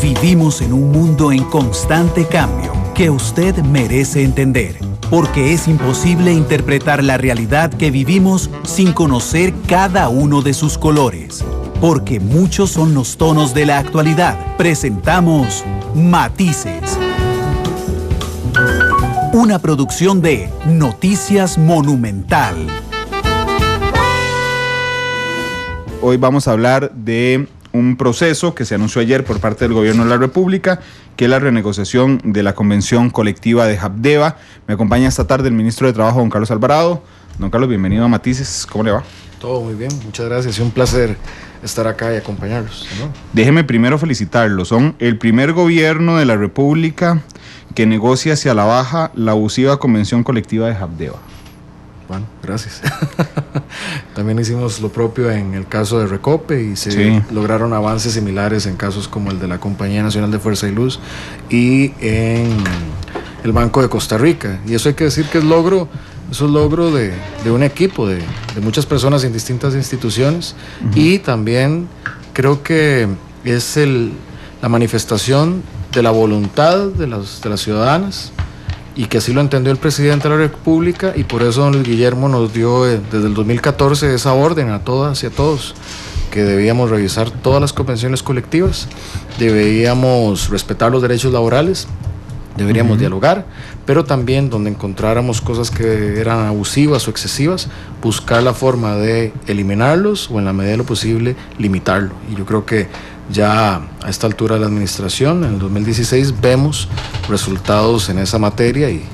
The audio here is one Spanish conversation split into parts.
Vivimos en un mundo en constante cambio que usted merece entender, porque es imposible interpretar la realidad que vivimos sin conocer cada uno de sus colores. Porque muchos son los tonos de la actualidad. Presentamos Matices. Una producción de Noticias Monumental. Hoy vamos a hablar de un proceso que se anunció ayer por parte del Gobierno de la República, que es la renegociación de la convención colectiva de Habdeba. Me acompaña esta tarde el ministro de Trabajo, don Carlos Alvarado. Don Carlos, bienvenido a Matices. ¿Cómo le va? Todo muy bien, muchas gracias. Es un placer estar acá y acompañarlos, ¿no? Déjeme primero felicitarlo. Son el primer gobierno de la República que negocia hacia la baja la abusiva convención colectiva de Habdeba. Bueno, gracias. También hicimos lo propio en el caso de Recope y se lograron avances similares en casos como el de la Compañía Nacional de Fuerza y Luz y en el Banco de Costa Rica. Y eso hay que decir que es logro de un equipo, de muchas personas en distintas instituciones. Y también creo que es la manifestación de la voluntad de las ciudadanas, y que así lo entendió el presidente de la República, y por eso don Luis Guillermo nos dio desde el 2014 esa orden a todas y a todos, que debíamos revisar todas las convenciones colectivas, debíamos respetar los derechos laborales, deberíamos dialogar, pero también donde encontráramos cosas que eran abusivas o excesivas, buscar la forma de eliminarlos o en la medida de lo posible limitarlo. Y yo creo que ya a esta altura de la administración, en el 2016, vemos resultados en esa materia y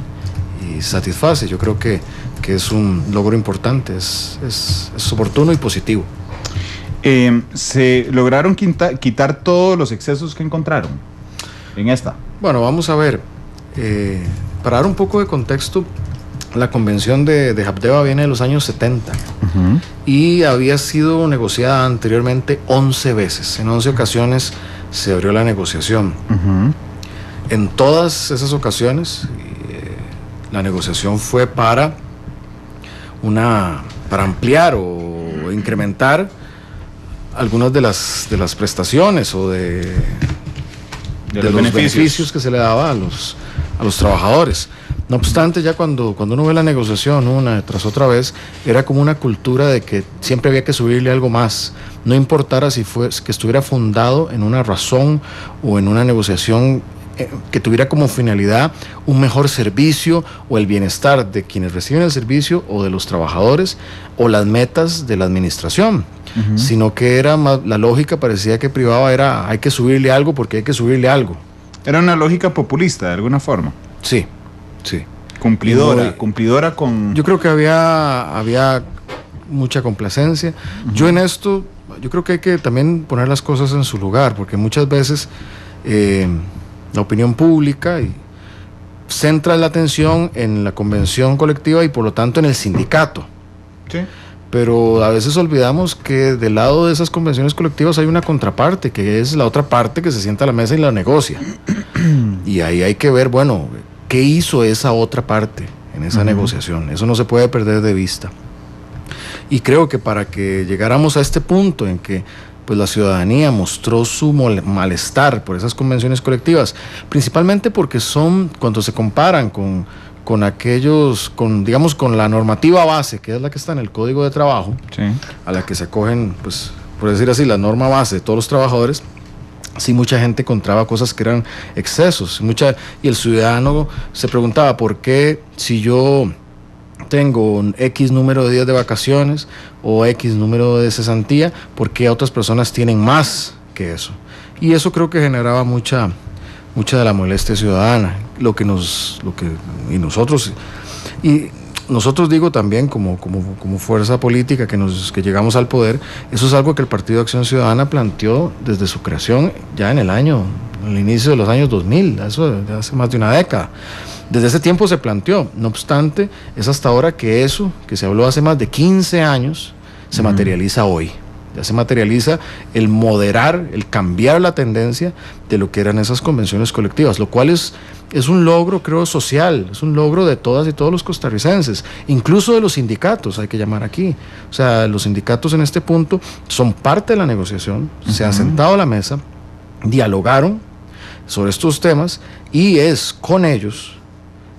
satisface. Yo creo que es un logro importante, es oportuno y positivo. ¿Se lograron quitar todos los excesos que encontraron en esta? Bueno, vamos a ver, para dar un poco de contexto, la convención de Habdeba viene de los años 70 y había sido negociada anteriormente 11 veces. En 11 ocasiones se abrió la negociación. En todas esas ocasiones la negociación fue para ampliar o incrementar algunas de las prestaciones o de los beneficios que se le daba a los trabajadores. No obstante, ya cuando uno ve la negociación una tras otra vez, era como una cultura de que siempre había que subirle algo más, no importara si que estuviera fundado en una razón o en una negociación que tuviera como finalidad un mejor servicio o el bienestar de quienes reciben el servicio o de los trabajadores o las metas de la administración, sino que era más, la lógica parecía que privaba era hay que subirle algo porque hay que subirle algo. Era una lógica populista de alguna forma. Sí. Cumplidora con... Yo creo que había mucha complacencia. Yo en esto, yo creo que hay que también poner las cosas en su lugar, porque muchas veces la opinión pública centra la atención en la convención colectiva y por lo tanto en el sindicato. Sí. Pero a veces olvidamos que del lado de esas convenciones colectivas hay una contraparte, que es la otra parte que se sienta a la mesa y la negocia. Y ahí hay que ver, bueno, ¿qué hizo esa otra parte en esa negociación? Eso no se puede perder de vista. Y creo que para que llegáramos a este punto en que pues, la ciudadanía mostró su malestar por esas convenciones colectivas, principalmente porque son, cuando se comparan con aquellos, digamos, con la normativa base, que es la que está en el Código de Trabajo, a la que se acogen, pues, por decir así, la norma base de todos los trabajadores, sí, mucha gente encontraba cosas que eran excesos, y el ciudadano se preguntaba por qué si yo tengo un X número de días de vacaciones o X número de cesantía, ¿por qué otras personas tienen más que eso? Y eso creo que generaba mucha de la molestia ciudadana, nosotros digo también como fuerza política que llegamos al poder, eso es algo que el Partido de Acción Ciudadana planteó desde su creación ya en el inicio de los años 2000, eso de hace más de una década. Desde ese tiempo se planteó, no obstante, es hasta ahora que eso, que se habló hace más de 15 años, se materializa hoy. Ya se materializa el moderar, el cambiar la tendencia de lo que eran esas convenciones colectivas, lo cual es un logro, creo, social, es un logro de todas y todos los costarricenses, incluso de los sindicatos, hay que llamar aquí. O sea, los sindicatos en este punto son parte de la negociación, se han sentado a la mesa, dialogaron sobre estos temas, y es con ellos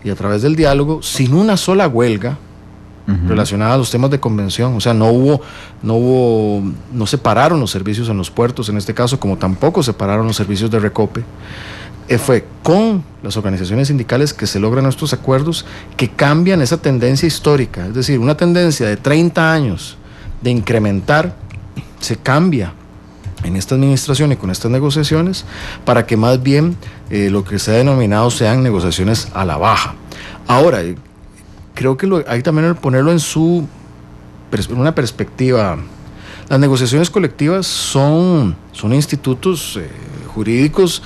y a través del diálogo, sin una sola huelga relacionada a los temas de convención. O sea, no separaron los servicios en los puertos en este caso, como tampoco separaron los servicios de Recope. Fue con las organizaciones sindicales que se logran estos acuerdos que cambian esa tendencia histórica, es decir, una tendencia de 30 años de incrementar, se cambia en esta administración y con estas negociaciones para que más bien lo que se ha denominado sean negociaciones a la baja. Ahora, creo que hay también ponerlo en una perspectiva. Las negociaciones colectivas son institutos jurídicos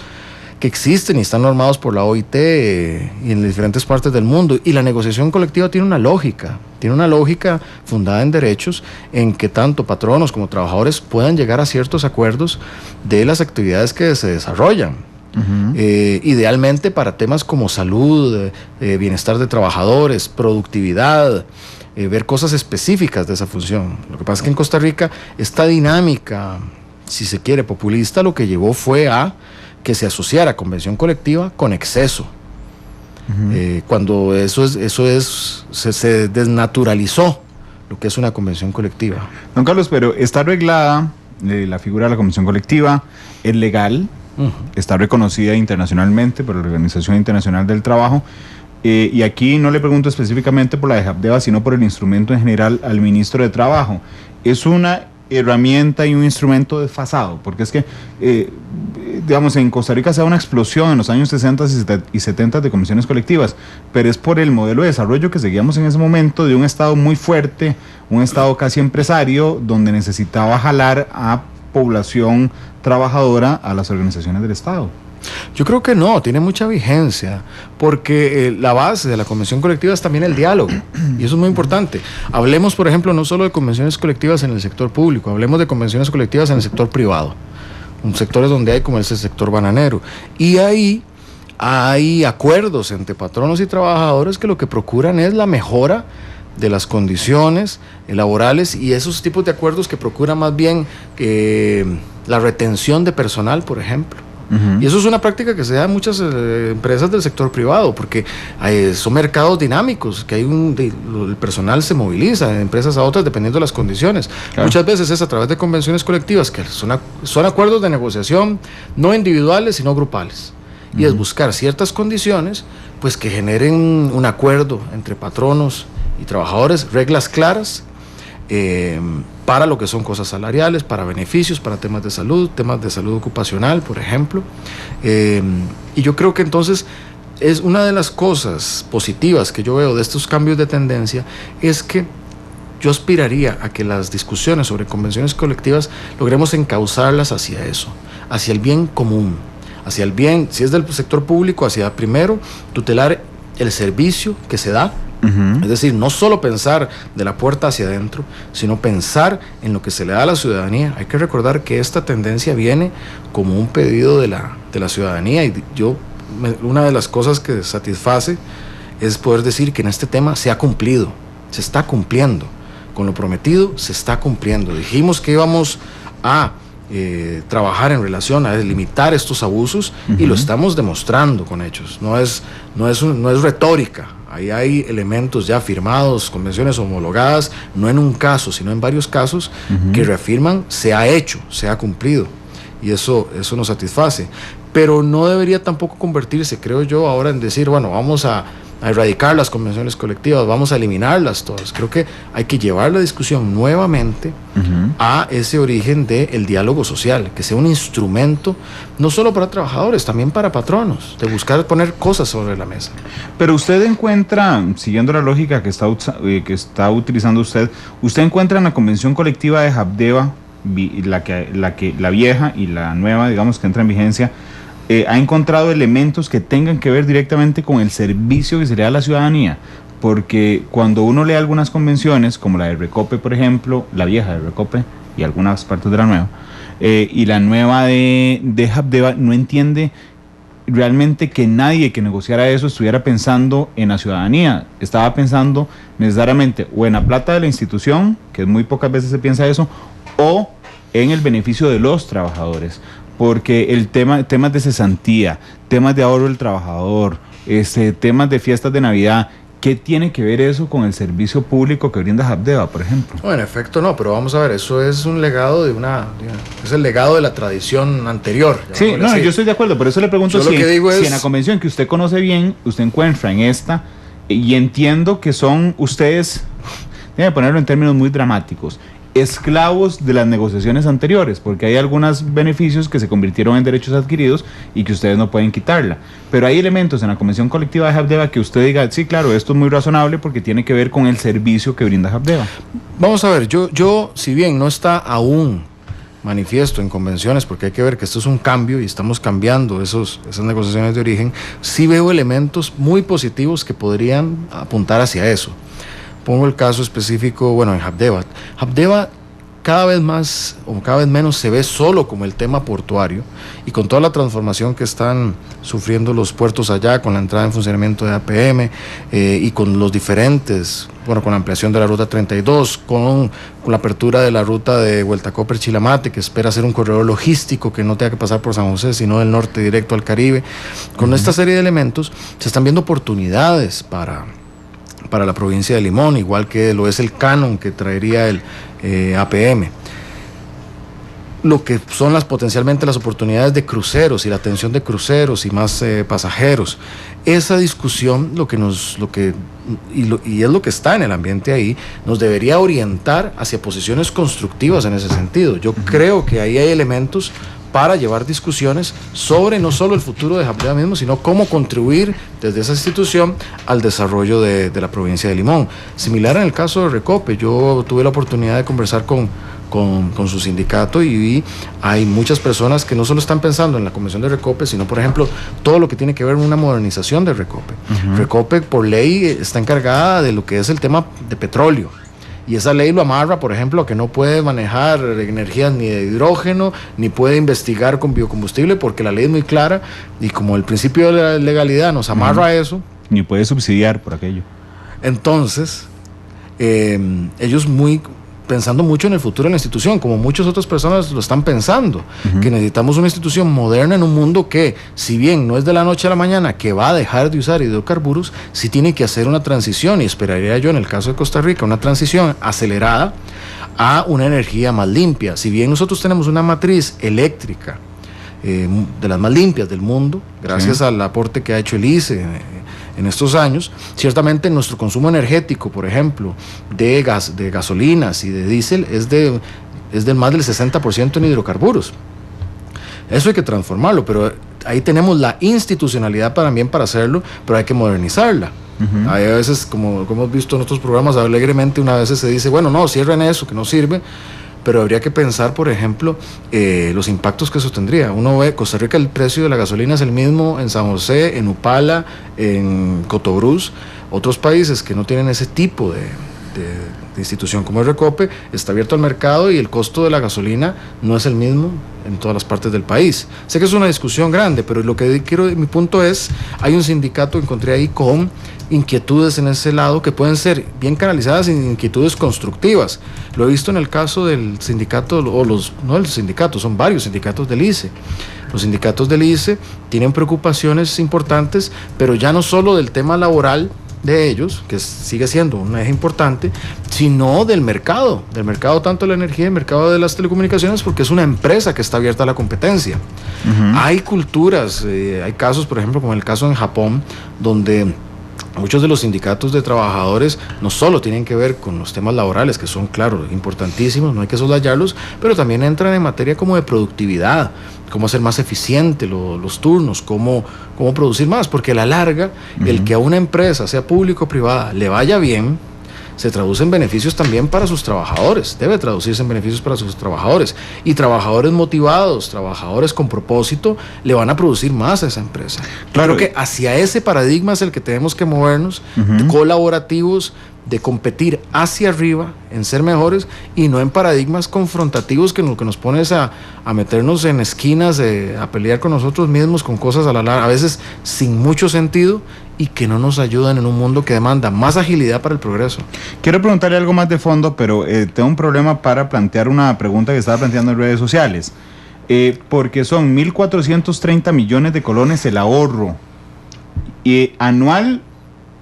que existen y están normados por la OIT y en diferentes partes del mundo, y la negociación colectiva tiene una lógica fundada en derechos, en que tanto patronos como trabajadores puedan llegar a ciertos acuerdos de las actividades que se desarrollan. Idealmente para temas como salud, bienestar de trabajadores, productividad, ver cosas específicas de esa función. Lo que pasa es que en Costa Rica esta dinámica, si se quiere, populista, lo que llevó fue a que se asociara convención colectiva con exceso. Cuando se desnaturalizó lo que es una convención colectiva. Don Carlos, pero está arreglada la figura de la convención colectiva, es legal, está reconocida internacionalmente por la Organización Internacional del Trabajo, y aquí no le pregunto específicamente por la de Habdeba, sino por el instrumento en general al ministro de Trabajo. Es una herramienta y un instrumento desfasado, porque es que, digamos, en Costa Rica se da una explosión en los años 60 y 70 de convenciones colectivas, pero es por el modelo de desarrollo que seguíamos en ese momento, de un Estado muy fuerte, un Estado casi empresario, donde necesitaba jalar a población trabajadora a las organizaciones del Estado. Yo creo que no, tiene mucha vigencia, porque la base de la convención colectiva es también el diálogo, y eso es muy importante. Hablemos, por ejemplo, no solo de convenciones colectivas en el sector público, hablemos de convenciones colectivas en el sector privado, sectores donde hay como ese sector bananero, y ahí hay acuerdos entre patronos y trabajadores que lo que procuran es la mejora de las condiciones laborales, y esos tipos de acuerdos que procuran más bien la retención de personal, por ejemplo. Y eso es una práctica que se da en muchas empresas del sector privado, porque son mercados dinámicos, que el personal se moviliza de empresas a otras dependiendo de las condiciones. Claro. Muchas veces es a través de convenciones colectivas, que son acuerdos de negociación no individuales, sino grupales. Y es buscar ciertas condiciones pues que generen un acuerdo entre patronos y trabajadores, reglas claras, para lo que son cosas salariales, para beneficios, para temas de salud ocupacional, por ejemplo. Y yo creo que entonces es una de las cosas positivas que yo veo de estos cambios de tendencia, es que yo aspiraría a que las discusiones sobre convenciones colectivas logremos encauzarlas hacia eso, hacia el bien común, hacia el bien, si es del sector público, hacia primero tutelar el servicio que se da. Es decir, no solo pensar de la puerta hacia adentro, sino pensar en lo que se le da a la ciudadanía. Hay que recordar que esta tendencia viene como un pedido de la ciudadanía, y una de las cosas que satisface es poder decir que en este tema se ha cumplido, se está cumpliendo. Con lo prometido se está cumpliendo. Dijimos que íbamos a trabajar en relación a delimitar estos abusos, y lo estamos demostrando con hechos. No es retórica. Ahí hay elementos ya firmados, convenciones homologadas, no en un caso, sino en varios casos, que reafirman se ha hecho, se ha cumplido, y eso nos satisface. Pero no debería tampoco convertirse, creo yo, ahora en decir, bueno, vamos a erradicar las convenciones colectivas, vamos a eliminarlas todas. Creo que hay que llevar la discusión nuevamente a ese origen del diálogo social, que sea un instrumento no solo para trabajadores, también para patronos, de buscar poner cosas sobre la mesa. Pero usted encuentra, siguiendo la lógica que está utilizando usted encuentra en la convención colectiva de Habdeba, la vieja y la nueva, digamos, que entra en vigencia, ha encontrado elementos que tengan que ver directamente con el servicio que se le da a la ciudadanía, porque cuando uno lee algunas convenciones, como la de Recope, por ejemplo, la vieja de Recope y algunas partes de la nueva, y la nueva de Habdeba, no entiende realmente que nadie que negociara eso estuviera pensando en la ciudadanía, estaba pensando necesariamente o en la plata de la institución, que muy pocas veces se piensa eso, o en el beneficio de los trabajadores, porque temas de cesantía, temas de ahorro del trabajador, temas de fiestas de Navidad, ¿qué tiene que ver eso con el servicio público que brinda Habdeba, por ejemplo? No, en efecto no, pero vamos a ver, eso es un legado es el legado de la tradición anterior. Sí, no, yo estoy de acuerdo, por eso le pregunto si en la convención que usted conoce bien, usted encuentra en esta, y entiendo que son ustedes, déjeme ponerlo en términos muy dramáticos, esclavos de las negociaciones anteriores, porque hay algunos beneficios que se convirtieron en derechos adquiridos y que ustedes no pueden quitarla. Pero hay elementos en la convención colectiva de Habdeba que usted diga, sí, claro, esto es muy razonable porque tiene que ver con el servicio que brinda Habdeba. Vamos a ver, yo si bien no está aún manifiesto en convenciones, porque hay que ver que esto es un cambio y estamos cambiando esas negociaciones de origen, sí veo elementos muy positivos que podrían apuntar hacia eso. Pongo el caso específico, en Habdeba. Habdeba cada vez más o cada vez menos se ve solo como el tema portuario, y con toda la transformación que están sufriendo los puertos allá, con la entrada en funcionamiento de APM y con los diferentes, con la ampliación de la ruta 32, con la apertura de la ruta de Hueltacóper-Chilamate, que espera ser un corredor logístico que no tenga que pasar por San José, sino del norte directo al Caribe. Con esta serie de elementos se están viendo oportunidades para la provincia de Limón, igual que lo es el canon que traería el APM. Lo que son potencialmente las oportunidades de cruceros y la atención de cruceros y más pasajeros. Esa discusión, y es lo que está en el ambiente ahí, nos debería orientar hacia posiciones constructivas en ese sentido. Yo creo que ahí hay elementos para llevar discusiones sobre no solo el futuro de Habdeba mismo, sino cómo contribuir desde esa institución al desarrollo de la provincia de Limón. Similar en el caso de Recope, yo tuve la oportunidad de conversar con su sindicato y hay muchas personas que no solo están pensando en la convención de Recope, sino, por ejemplo, todo lo que tiene que ver con una modernización de Recope. Recope, por ley, está encargada de lo que es el tema de petróleo. Y esa ley lo amarra, por ejemplo, a que no puede manejar energías ni de hidrógeno, ni puede investigar con biocombustible, porque la ley es muy clara, y como el principio de la legalidad nos amarra a eso. Ni puede subsidiar por aquello. Entonces, ellos pensando mucho en el futuro de la institución, como muchas otras personas lo están pensando, que necesitamos una institución moderna en un mundo que, si bien no es de la noche a la mañana que va a dejar de usar hidrocarburos, sí tiene que hacer una transición, y esperaría yo en el caso de Costa Rica una transición acelerada a una energía más limpia. Si bien nosotros tenemos una matriz eléctrica de las más limpias del mundo, gracias al aporte que ha hecho el ICE en estos años, ciertamente nuestro consumo energético, por ejemplo, de gasolinas y de diésel es de más del 60% en hidrocarburos. Eso hay que transformarlo, pero ahí tenemos la institucionalidad también para hacerlo, pero hay que modernizarla. Hay a veces, como hemos visto en otros programas, alegremente una vez se dice, no, cierren eso, que no sirve, pero habría que pensar, por ejemplo, los impactos que eso tendría. Uno ve, Costa Rica, el precio de la gasolina es el mismo en San José, en Upala, en Cotobruz. Otros países que no tienen ese tipo de institución como el Recope, está abierto al mercado y el costo de la gasolina no es el mismo en todas las partes del país. Sé que es una discusión grande, pero mi punto es, hay un sindicato que encontré ahí con inquietudes en ese lado que pueden ser bien canalizadas en inquietudes constructivas. Lo he visto en el caso del sindicato, no el sindicato, son varios sindicatos del ICE. Los sindicatos del ICE tienen preocupaciones importantes, pero ya no solo del tema laboral de ellos, que sigue siendo un eje importante, sino del mercado tanto de la energía y el mercado de las telecomunicaciones, porque es una empresa que está abierta a la competencia. Hay culturas, hay casos, por ejemplo, como el caso en Japón, donde muchos de los sindicatos de trabajadores no solo tienen que ver con los temas laborales, que son, claro, importantísimos, no hay que soslayarlos, pero también entran en materia como de productividad, cómo hacer más eficiente los turnos, cómo producir más, porque a la larga, el que a una empresa, sea pública o privada, le vaya bien, se traduce en beneficios también para sus trabajadores, debe traducirse en beneficios para sus trabajadores, y trabajadores motivados, trabajadores con propósito, le van a producir más a esa empresa. Claro, creo que hacia ese paradigma es el que tenemos que movernos, colaborativos, de competir hacia arriba, en ser mejores, y no en paradigmas confrontativos que lo que nos pone es a meternos en esquinas, a pelear con nosotros mismos, con cosas a la larga, a veces sin mucho sentido, y que no nos ayudan en un mundo que demanda más agilidad para el progreso. Quiero preguntarle algo más de fondo, pero tengo un problema para plantear una pregunta que estaba planteando en redes sociales. Porque son 1.430 millones de colones el ahorro anual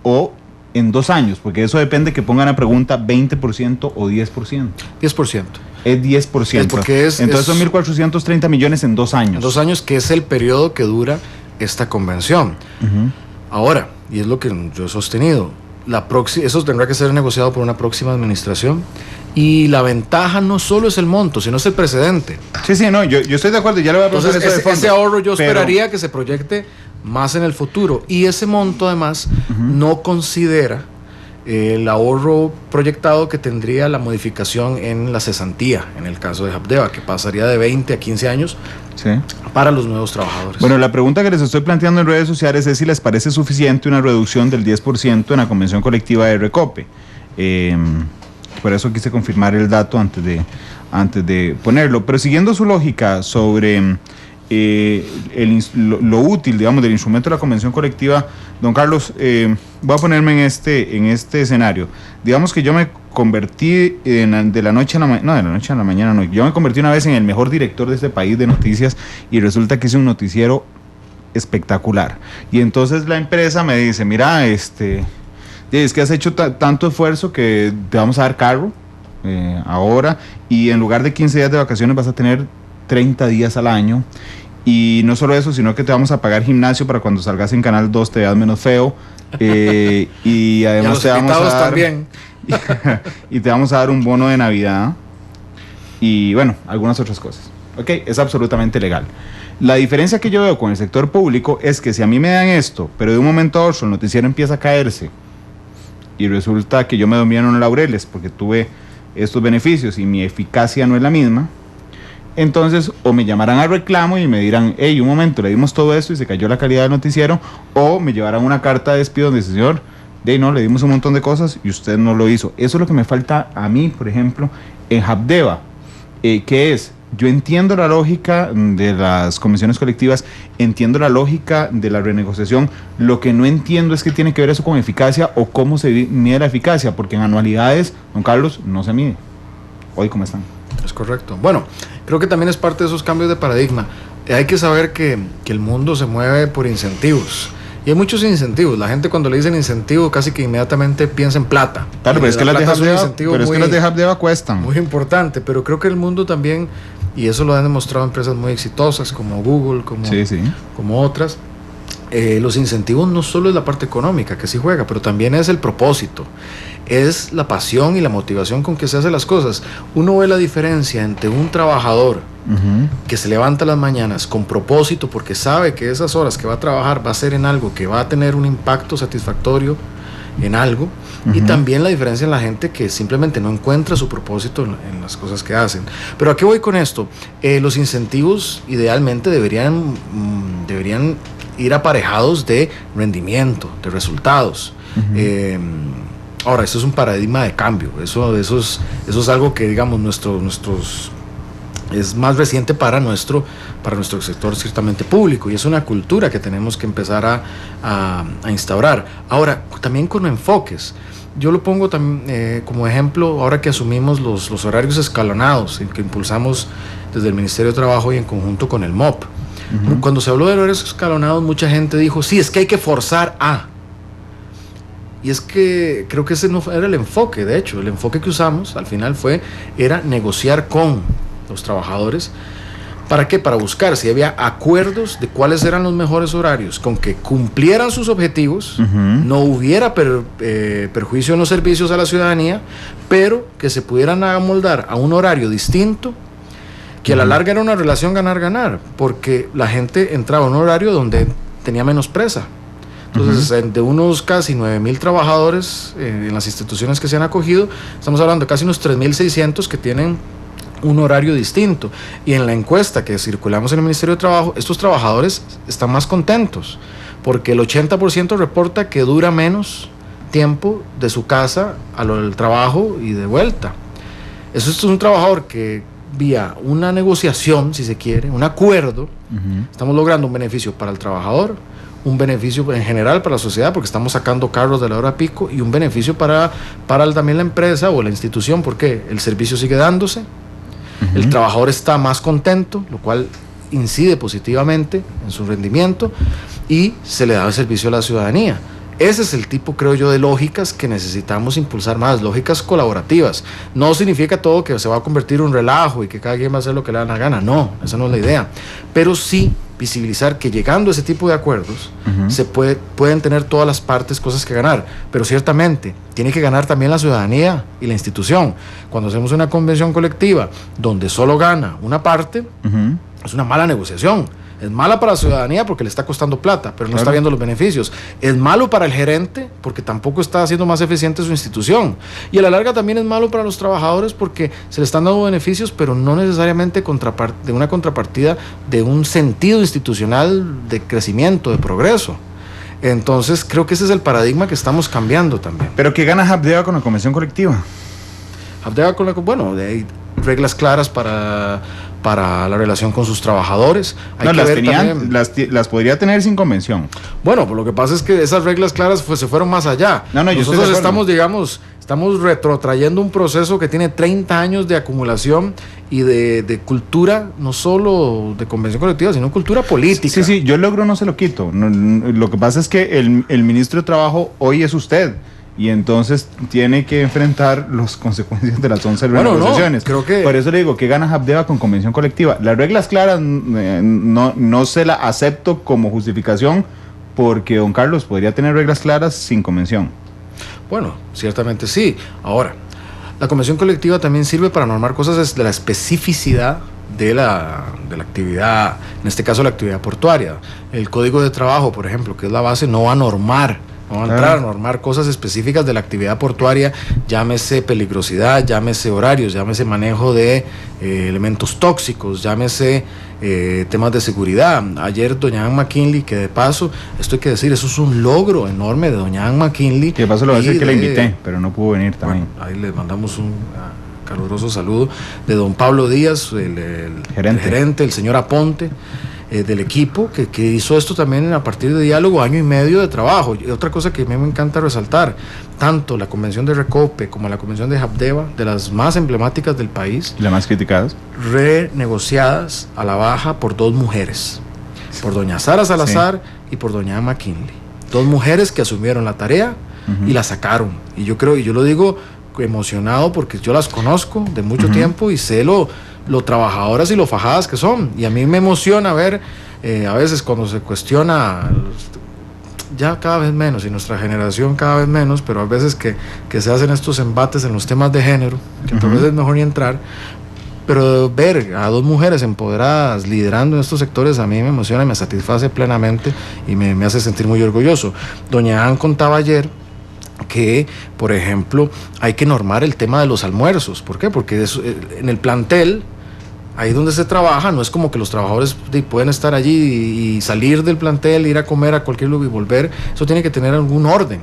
o en 2 años, porque eso depende que pongan la pregunta 20% o 10%. 10%. Es 10%. Entonces son 1.430 millones en 2 años. En 2 años, que es el periodo que dura esta convención. Ahora, y es lo que yo he sostenido, eso tendrá que ser negociado por una próxima administración. Y la ventaja no solo es el monto, sino es el precedente. Sí, no, yo estoy de acuerdo, ya le voy a pasar eso de fondo. Ese ahorro yo esperaría que se proyecte más en el futuro. Y ese monto, además, no considera el ahorro proyectado que tendría la modificación en la cesantía, en el caso de Habdeba, que pasaría de 20 a 15 años para los nuevos trabajadores. Bueno, la pregunta que les estoy planteando en redes sociales es si les parece suficiente una reducción del 10% en la convención colectiva de Recope. Por eso quise confirmar el dato antes de ponerlo. Pero siguiendo su lógica sobre lo útil, digamos, del instrumento de la convención colectiva, don Carlos, voy a ponerme en este escenario. Digamos que yo me convertí de la noche a la mañana, no. Yo me convertí una vez en el mejor director de este país de noticias y resulta que hice un noticiero espectacular. Y entonces la empresa me dice, mira, es que has hecho tanto esfuerzo que te vamos a dar carro ahora, y en lugar de 15 días de vacaciones vas a tener 30 días al año, y no solo eso, sino que te vamos a pagar gimnasio para cuando salgas en Canal 2 te veas menos feo, y además te vamos a dar también. Y te vamos a dar un bono de Navidad y bueno, algunas otras cosas. Ok, es absolutamente legal. La diferencia que yo veo con el sector público es que si a mí me dan esto, pero de un momento a otro el noticiero empieza a caerse y resulta que yo me dormí en los laureles porque tuve estos beneficios y mi eficacia no es la misma, entonces o me llamarán al reclamo y me dirán, hey, un momento, le dimos todo esto y se cayó la calidad del noticiero, o me llevarán una carta de despido donde dice, señor, no, le dimos un montón de cosas y usted no lo hizo. Eso es lo que me falta a mí, por ejemplo, en Habdeba, que es, yo entiendo la lógica de las convenciones colectivas, entiendo la lógica de la renegociación, lo que no entiendo es que tiene que ver eso con eficacia o cómo se mide la eficacia, porque en anualidades, don Carlos, no se mide. Hoy, ¿cómo están? Es correcto. Bueno, creo que también es parte de esos cambios de paradigma. Hay que saber que el mundo se mueve por incentivos. Y hay muchos incentivos. La gente cuando le dicen incentivo casi que inmediatamente piensa en plata. Claro, pero es que las de Habdeba cuestan. Muy importante, pero creo que el mundo también, y eso lo han demostrado empresas muy exitosas como Google, como otras, los incentivos no solo es la parte económica que sí juega, pero también es el propósito, es la pasión y la motivación con que se hacen las cosas. Uno ve la diferencia entre un trabajador que se levanta las mañanas con propósito porque sabe que esas horas que va a trabajar va a ser en algo que va a tener un impacto satisfactorio en algo, y también la diferencia en la gente que simplemente no encuentra su propósito en las cosas que hacen. Pero ¿a qué voy con esto? Los incentivos idealmente deberían ir aparejados de rendimiento, de resultados. Ahora, eso es un paradigma de cambio, eso es algo que, digamos, es más reciente para nuestro sector ciertamente público, y es una cultura que tenemos que empezar a instaurar. Ahora, también con enfoques. Yo lo pongo también como ejemplo, ahora que asumimos los horarios escalonados, que impulsamos desde el Ministerio de Trabajo y en conjunto con el MOP. Cuando se habló de horarios escalonados, mucha gente dijo, sí, es que hay que forzar a... Y es que creo que ese no era el enfoque. De hecho, el enfoque que usamos al final era negociar con los trabajadores. ¿Para qué? Para buscar si había acuerdos de cuáles eran los mejores horarios, con que cumplieran sus objetivos, no hubiera perjuicio en los servicios a la ciudadanía, pero que se pudieran amoldar a un horario distinto, que a la larga era una relación ganar-ganar, porque la gente entraba a un horario donde tenía menos presa. Entonces, de unos casi 9,000 trabajadores en las instituciones que se han acogido, estamos hablando de casi unos 3,600 que tienen un horario distinto. Y en la encuesta que circulamos en el Ministerio de Trabajo, estos trabajadores están más contentos, porque el 80% reporta que dura menos tiempo de su casa al trabajo y de vuelta. Eso es un trabajador que vía una negociación, si se quiere, un acuerdo, estamos logrando un beneficio para el trabajador, un beneficio en general para la sociedad porque estamos sacando carros de la hora pico, y un beneficio para también la empresa o la institución porque el servicio sigue dándose. El trabajador está más contento, lo cual incide positivamente en su rendimiento y se le da el servicio a la ciudadanía. Ese es el tipo, creo yo, de lógicas que necesitamos impulsar más, lógicas colaborativas. No significa todo que se va a convertir en un relajo y que cada quien va a hacer lo que le da la gana, no, esa no es la idea. Pero sí visibilizar que llegando a ese tipo de acuerdos se pueden tener todas las partes cosas que ganar, pero ciertamente tiene que ganar también la ciudadanía y la institución. Cuando hacemos una convención colectiva donde solo gana una parte, es una mala negociación. Es mala para la ciudadanía porque le está costando plata, pero no está viendo los beneficios. Es malo para el gerente porque tampoco está haciendo más eficiente su institución. Y a la larga también es malo para los trabajadores porque se le están dando beneficios, pero no necesariamente de una contrapartida de un sentido institucional de crecimiento, de progreso. Entonces creo que ese es el paradigma que estamos cambiando también. ¿Pero qué gana Habdeba con la convención colectiva? Habdeba hay reglas claras para la relación con sus trabajadores. Las podría tener sin convención. Bueno, pues lo que pasa es que esas reglas claras se fueron más allá. Nosotros estamos retrotrayendo un proceso que tiene 30 años de acumulación y de cultura, no solo de convención colectiva, sino cultura política. Sí, yo el logro no se lo quito. Lo que pasa es que el ministro de Trabajo hoy es usted. Y entonces tiene que enfrentar las consecuencias de las 11 renegociaciones. Por eso le digo, ¿qué gana Habdeba con convención colectiva? Las reglas claras no se la acepto como justificación porque don Carlos podría tener reglas claras sin convención. Bueno, ciertamente sí. Ahora, la convención colectiva también sirve para normar cosas de la especificidad de la actividad, en este caso la actividad portuaria. El Código de Trabajo, por ejemplo, que es la base, no va a normar. Vamos a entrar a normar cosas específicas de la actividad portuaria, llámese peligrosidad, llámese horarios, llámese manejo de elementos tóxicos, llámese temas de seguridad. Ayer doña Ann McKinley, que de paso, esto hay que decir, eso es un logro enorme de doña Ann McKinley. Que de paso le voy a decir que la invité, pero no pudo venir también. Bueno, ahí le mandamos un caluroso saludo de don Pablo Díaz, el gerente, el señor Aponte, del equipo que hizo esto también a partir de diálogo, año y medio de trabajo. Y otra cosa que a mí me encanta resaltar, tanto la convención de Recope como la convención de Habdeba, de las más emblemáticas del país, y las más criticadas, renegociadas a la baja por dos mujeres, por doña Sara Salazar y por doña Ann McKinley, dos mujeres que asumieron la tarea y la sacaron. Y yo lo digo emocionado porque yo las conozco de mucho tiempo y sé lo trabajadoras y lo fajadas que son, y a mí me emociona ver a veces cuando se cuestiona, ya cada vez menos, y nuestra generación cada vez menos, pero a veces que se hacen estos embates en los temas de género, que tal vez es mejor ni entrar, pero ver a dos mujeres empoderadas liderando en estos sectores a mí me emociona y me satisface plenamente y me hace sentir muy orgulloso. Doña Ann contaba ayer que, por ejemplo, hay que normar el tema de los almuerzos. ¿Por qué? Porque en el plantel, ahí donde se trabaja, no es como que los trabajadores pueden estar allí y salir del plantel, ir a comer a cualquier lugar y volver. Eso tiene que tener algún orden.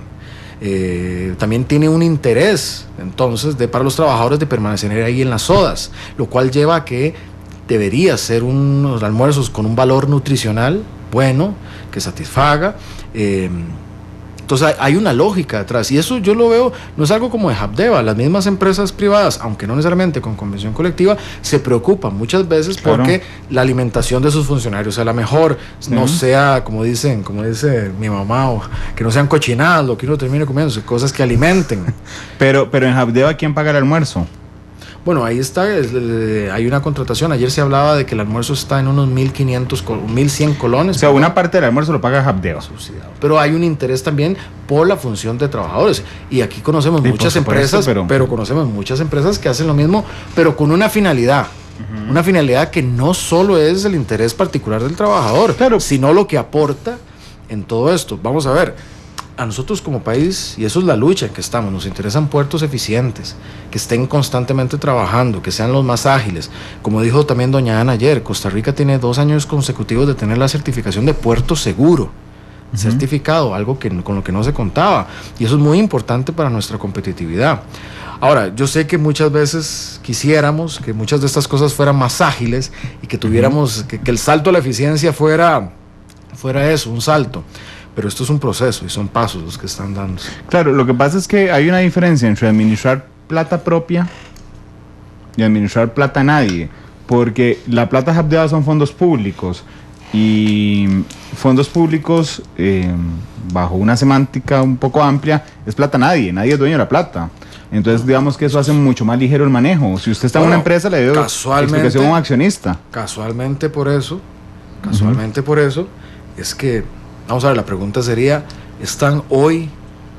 También tiene un interés, entonces, para los trabajadores de permanecer ahí en las sodas, lo cual lleva a que debería ser unos almuerzos con un valor nutricional bueno, que satisfaga. Entonces hay una lógica detrás, y eso yo lo veo, no es algo como de Habdeba. Las mismas empresas privadas, aunque no necesariamente con convención colectiva, se preocupan muchas veces porque la alimentación de sus funcionarios sea la mejor, no sea, como dice mi mamá, o que no sean cochinadas lo que uno termine comiendo, cosas que alimenten. Pero en Habdeba, ¿quién paga el almuerzo? Bueno, ahí está, hay una contratación. Ayer se hablaba de que el almuerzo está en unos 1.100 colones. O sea, una parte del almuerzo lo paga Habdeba. Pero hay un interés también por la función de trabajadores. Y aquí conocemos muchas empresas, pero conocemos muchas empresas que hacen lo mismo, pero con una finalidad. Una finalidad que no solo es el interés particular del trabajador, sino lo que aporta en todo esto. Vamos a ver. A nosotros como país, y eso es la lucha en que estamos, nos interesan puertos eficientes, que estén constantemente trabajando, que sean los más ágiles. Como dijo también doña Ana ayer, Costa Rica tiene 2 años consecutivos de tener la certificación de puerto seguro, certificado, algo con lo que no se contaba, y eso es muy importante para nuestra competitividad. Ahora, yo sé que muchas veces quisiéramos que muchas de estas cosas fueran más ágiles y que tuviéramos, que el salto a la eficiencia fuera eso, un salto. Pero esto es un proceso y son pasos los que están dándose. Claro, lo que pasa es que hay una diferencia entre administrar plata propia ni administrar plata a nadie, porque la plata de Habdeba son fondos públicos, y fondos públicos, bajo una semántica un poco amplia, es plata a nadie es dueño de la plata. Entonces digamos que eso hace mucho más ligero el manejo. Si usted está en una empresa, le debe explicación a un accionista. Casualmente por eso es que, vamos a ver, la pregunta sería, ¿están hoy,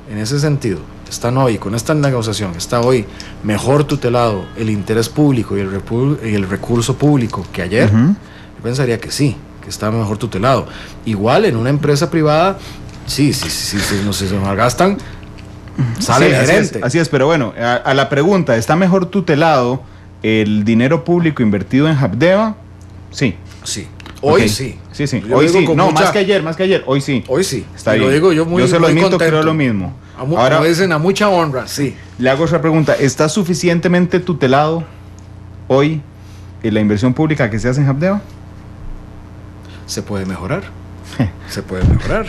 en ese sentido, están hoy, con esta negociación, está hoy mejor tutelado el interés público y el recurso público que ayer? Yo pensaría que sí, que está mejor tutelado. Igual en una empresa privada, sí, no sé, se malgastan, sale el gerente. Así es, pero bueno, a la pregunta, ¿está mejor tutelado el dinero público invertido en Habdeba? Sí. Sí. Hoy sí. Sí. Hoy sí. No, más que ayer. Hoy sí. Hoy sí. Está bien. Lo digo yo muy Yo se lo admito, contento. creo lo mismo. Ahora, como dicen, a mucha honra, sí. Le hago otra pregunta. ¿Está suficientemente tutelado hoy en la inversión pública que se hace en Habdeba? Se puede mejorar. Se puede mejorar.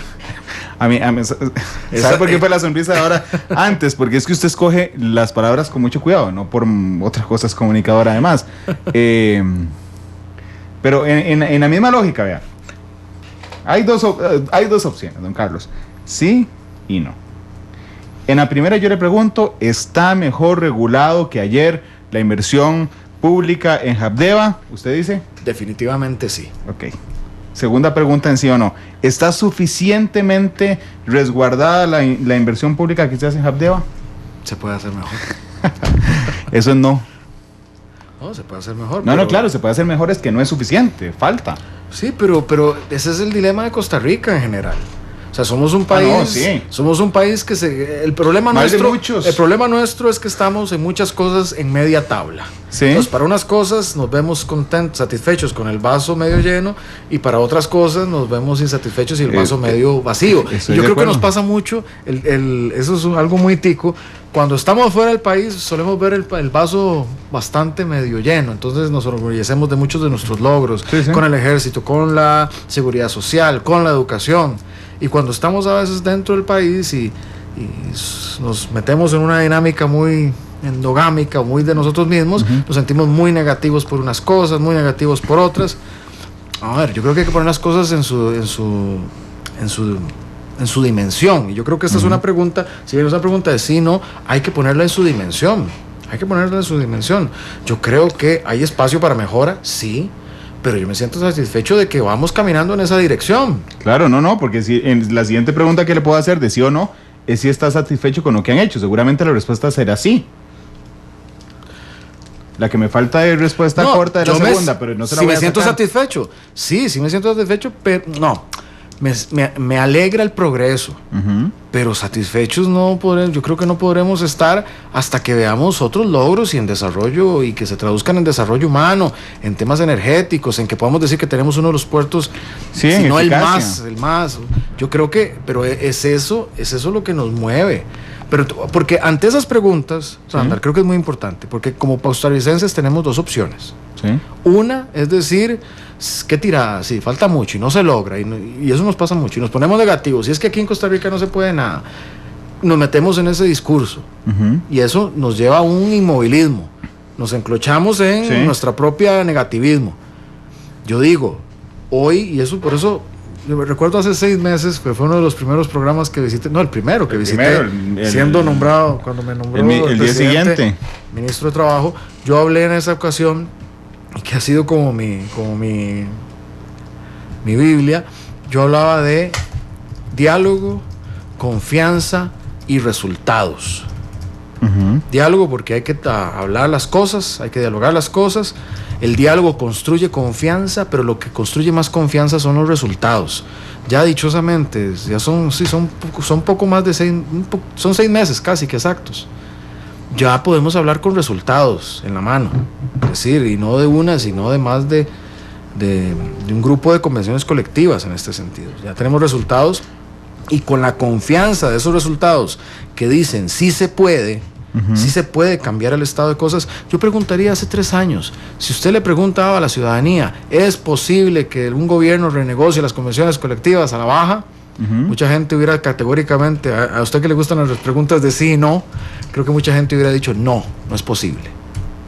A mí, ¿sabe por qué fue la sonrisa de ahora? Antes, porque es que usted escoge las palabras con mucho cuidado, no por otras cosas comunicadoras además. Pero en la misma lógica, vea, hay dos opciones, don Carlos, sí y no. En la primera yo le pregunto, ¿está mejor regulado que ayer la inversión pública en Habdeba? ¿Usted dice? Definitivamente sí. Ok. Segunda pregunta en sí o no. ¿Está suficientemente resguardada la inversión pública que se hace en Habdeba? Se puede hacer mejor. Eso es no. No, se puede hacer mejor. No, claro, se puede hacer mejor, es que no es suficiente, falta. Sí, pero ese es el dilema de Costa Rica en general. O sea, somos un país, somos un país que el problema nuestro es que estamos en muchas cosas en media tabla. ¿Sí? Entonces, para unas cosas nos vemos contentos, satisfechos con el vaso medio lleno, y para otras cosas nos vemos insatisfechos y el vaso medio vacío. Y yo creo que nos pasa mucho, eso es algo muy tico. Cuando estamos fuera del país solemos ver el vaso bastante medio lleno, entonces nos enorgullecemos de muchos de nuestros logros, con el ejército, con la seguridad social, con la educación. Y cuando estamos a veces dentro del país y nos metemos en una dinámica muy endogámica, muy de nosotros mismos, nos sentimos muy negativos por unas cosas, muy negativos por otras. A ver, yo creo que hay que poner las cosas en su dimensión. Y yo creo que esta es una pregunta, si bien es una pregunta de sí, no, hay que ponerla en su dimensión. Yo creo que hay espacio para mejora, sí, pero yo me siento satisfecho de que vamos caminando en esa dirección. Claro, no, porque si en la siguiente pregunta que le puedo hacer de sí o no es si está satisfecho con lo que han hecho. Seguramente la respuesta será sí. La que me falta es respuesta corta de la segunda, pero no se la voy a sacar. Si me siento satisfecho, sí me siento satisfecho, pero no. Me alegra el progreso, pero satisfechos no podremos. Yo creo que no podremos estar hasta que veamos otros logros y en desarrollo, y que se traduzcan en desarrollo humano, en temas energéticos, en que podamos decir que tenemos uno de los puertos, si no el más. Yo creo que, pero es eso lo que nos mueve. Pero porque ante esas preguntas, Sandra, creo que es muy importante, porque como costarricenses tenemos dos opciones. Una es decir, qué tirada, sí, falta mucho y no se logra, y eso nos pasa mucho, y nos ponemos negativos, y es que aquí en Costa Rica no se puede nada. Nos metemos en ese discurso, y eso nos lleva a un inmovilismo, nos enclochamos en nuestra propia negativismo. Yo digo, hoy, y eso por eso, yo recuerdo hace 6 meses, que fue uno de los primeros programas que visité, no, el primero que visité, siendo nombrado, cuando me nombró el día siguiente, ministro de Trabajo, yo hablé en esa ocasión, y que ha sido como mi Biblia. Yo hablaba de diálogo, confianza y resultados. Diálogo porque hay que hablar las cosas, hay que dialogar las cosas. El diálogo construye confianza, pero lo que construye más confianza son los resultados. Ya dichosamente, ya son poco más de 6 meses casi que exactos. Ya podemos hablar con resultados en la mano, es decir, y no de una, sino de más de un grupo de convenciones colectivas en este sentido. Ya tenemos resultados, y con la confianza de esos resultados que dicen sí se puede, sí se puede cambiar el estado de cosas. Yo preguntaría hace 3 años, si usted le preguntaba a la ciudadanía, ¿es posible que un gobierno renegocie las convenciones colectivas a la baja? Mucha gente hubiera categóricamente, a usted que le gustan las preguntas de sí y no, creo que mucha gente hubiera dicho no es posible.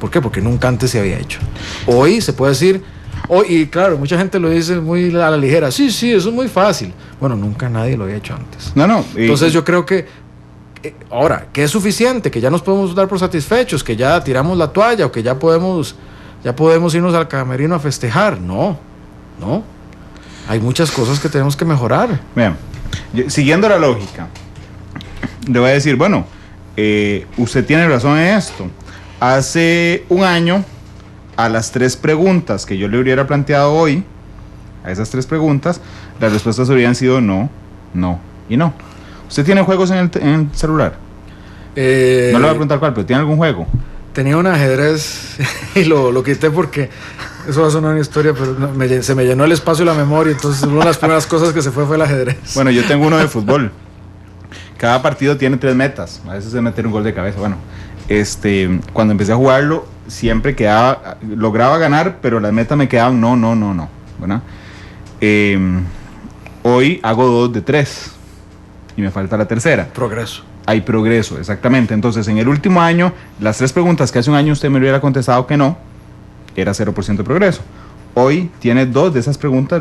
¿Por qué? Porque nunca antes se había hecho. Hoy se puede decir, y claro, mucha gente lo dice muy a la ligera, sí, eso es muy fácil. Bueno, nunca nadie lo había hecho antes. Entonces yo creo que, ahora, que es suficiente, que ya nos podemos dar por satisfechos, que ya tiramos la toalla o que ya podemos irnos al camerino a festejar. No. Hay muchas cosas que tenemos que mejorar. Vean, siguiendo la lógica, le voy a decir, bueno, usted tiene razón en esto. Hace un año, a las 3 preguntas que yo le hubiera planteado hoy, a esas 3 preguntas, las respuestas habrían sido no y no. ¿Usted tiene juegos en el celular? No le voy a preguntar cuál, pero ¿tiene algún juego? Tenía un ajedrez y lo quité porque eso va a sonar una historia, pero se me llenó el espacio y la memoria, entonces una de las primeras cosas que se fue el ajedrez. Bueno, yo tengo uno de fútbol. Cada partido tiene 3 metas. A veces es meter un gol de cabeza. Bueno, cuando empecé a jugarlo, siempre lograba ganar, pero las metas me quedaban no. ¿Verdad? Hoy hago 2 de 3 y me falta la tercera. Progreso. Hay progreso, exactamente. Entonces, en el último año, las 3 preguntas que hace un año usted me hubiera contestado que no, era 0% de progreso. Hoy tiene 2 de esas preguntas